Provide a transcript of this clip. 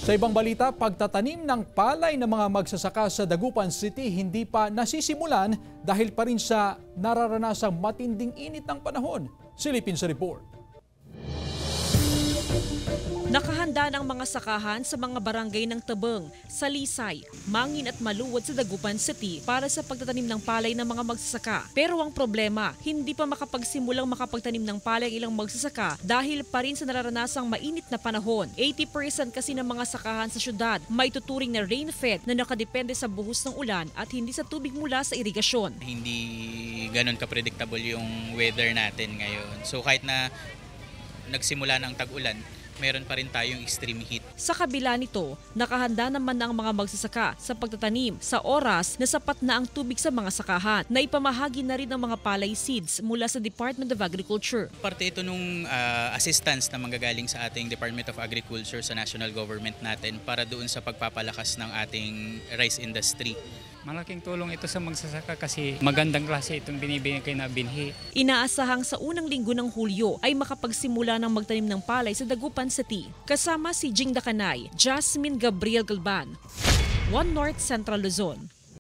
Sa ibang balita, pagtatanim ng palay ng mga magsasaka sa Dagupan City hindi pa nasisimulan dahil pa rin sa nararanasang matinding init ng panahon. Silipin sa report. Nakahanda ng mga sakahan sa mga barangay ng Tabang, Salisay, Mangin at Maluwod sa Dagupan City para sa pagtatanim ng palay ng mga magsasaka. Pero ang problema, hindi pa makapagsimulang makapagtanim ng palay ang ilang magsasaka dahil pa rin sa nararanasang mainit na panahon. 80% kasi ng mga sakahan sa syudad may tuturing na rain-fed na nakadepende sa buhos ng ulan at hindi sa tubig mula sa irigasyon. Hindi ganun ka-predictable yung weather natin ngayon. So kahit na nagsimula ng tag-ulan, meron pa rin tayong extreme heat. Sa kabila nito, nakahanda naman ang mga magsasaka sa pagtatanim sa oras na sapat na ang tubig sa mga sakahan. Naipamahagi na rin ang mga palay seeds mula sa Department of Agriculture. Parte ito nung assistance na manggagaling sa ating Department of Agriculture sa national government natin para doon sa pagpapalakas ng ating rice industry. Malaking tulong ito sa magsasaka kasi magandang klase itong binibigay na binhi. Inaasahang sa unang linggo ng Hulyo ay makapagsimula ng magtanim ng palay sa Dagupan City. Kasama si Jing Dakanay, Jasmine Gabriel Galban, One North Central Luzon.